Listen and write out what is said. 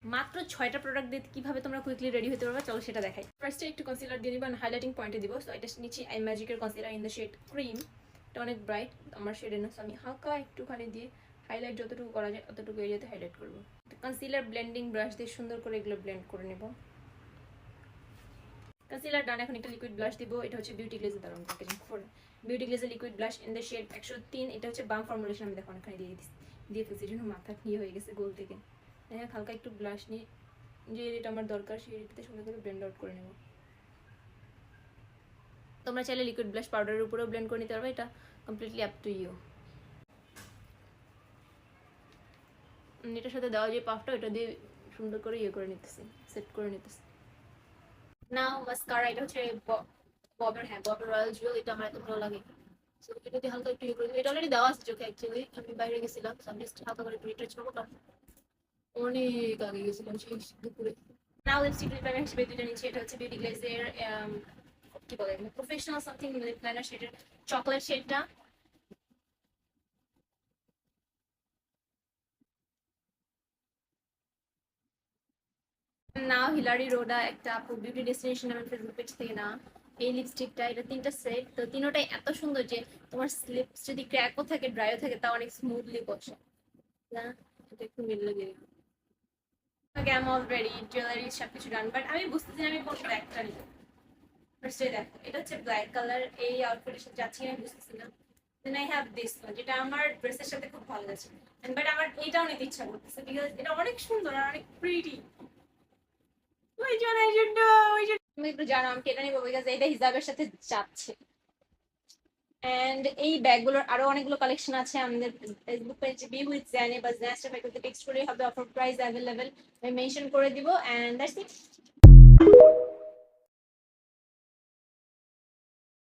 মাত্র 6টা প্রোডাক্ট দিয়ে কিভাবে তোমরা কুইকলি রেডি হতে পারবে চলো সেটা দেখাই। ফার্স্টে একটু কনসিলার দিয়ে নিব, হাইলাইটিং পয়েন্টে দিব। সো এটা নিচ্ছি আই ম্যাজিকের concealer in the shade cream. এটা অনেক ব্রাইট আমার শেডে না, আমি হালকা একটুখানি দিয়ে হাইলাইট যতটুকু করা যায় অতটুকু এরিয়াতে হাইলাইট করবো। কনসিলার ব্লেন্ডিং ব্রাশ দিয়ে সুন্দর করে এগুলো ব্লেন্ড করে নেব। কনসিলার ডান, এখন একটা লিকুইড ব্লাশ দিব। এটা হচ্ছে বিউটি গ্লেজের দারুণ প্যাকেজিং করে, বিউটি গ্লেজের liquid blush in the shade 103। এটা হচ্ছে বাম ফর্মুলেশন, আমি দেখো অনেকখানি দিয়ে ফেলছি, জন্য মাথা নিয়ে হয়ে গেছে গোল থেকে। হ্যাঁ, হালকা একটু ব্লাশ নিয়ে যে এরিয়াটা আমার দরকার সেই এরিয়াতে সুন্দর করে ব্লেন্ড আউট করে নেব। তোমরা চাইলে লিকুইড ব্লাশ পাউডারের উপরেও ব্লেন্ড করে নিতে পারবে, এটা কমপ্লিটলি আপ টু ইউ। এটার সাথে দেওয়া যে পাফটা ওটা দিয়ে সুন্দর করে ইয়ে করে নিতেছি, সেট করে নিতেছি। নাও মাস্কারা, এটা হচ্ছে ববের, হ্যাঁ ববের রয়্যাল জুয়েল। এটা আমার এত ভালো লাগে। সো এটা দিয়ে হালকা একটু ইয়ে করে, এটা অলরেডি দেওয়া আছে চোখে অ্যাকচুয়ালি, আমি বাইরে গেছিলাম আমি জাস্ট হালকা করে একটু রিটাচ করবো, কারণ অনেক আগে গেছিলাম সেই দুপুরে। নাও লিপস্টিক লিপ আমি হিসেবে দুটো নিচ্ছি। এটা হচ্ছে বিউটি গ্লেজের কি বলে প্রফেশনাল সামথিং লিপ লাইনার শেডের চকলেট শেডটা। নাও হিলারি রোডা, একটা আপু বিউটি ডেস্টিনেশন নামের ফেসবুক পেজ থেকে না এই লিপস্টিকটা। এটা 3টা সেট, তো তিনোটাই এত সুন্দর যে তোমার লিপস যদি ক্র্যাকও থাকে ড্রাইও থাকে তা অনেক স্মুথলি বসে না। এটা একটু মিডলে দিয়ে দিলাম। Okay, I am all ready, jewellery সবকিছু ডান, বাট আমি বুঝতেছি না আমি কোন ব্ল্যাকটা নিব। ফার্স্টে দেখো এটা হচ্ছে ব্ল্যাক কালার, এই আউটফিটের সাথে যাচ্ছি আমি বুঝতেছি না। Then I have this one, যেটা আমার ড্রেসের সাথে খুব ভালো যাচ্ছে, বাট আমার এটাও নিতে ইচ্ছা করতেছে বিকজ এটা অনেক সুন্দর আর অনেক প্রিটি। ওই জন্য এই জন্য ওই জন্য তুমি একটু জানো আমি কেটে নিবো বিকজ এটা হিজাবের সাথে যাচ্ছে। এন্ড এই ব্যাগগুলোর আরো অনেকগুলো কালেকশন আছে আমাদের ফেসবুক পেজে, বি উইথ জানি বা জ্যাস্টাফাই করতে টেক্সট করে হবে, অফার প্রাইস অ্যাভেলেবেল আমি মেনশন করে দিব। And that's it.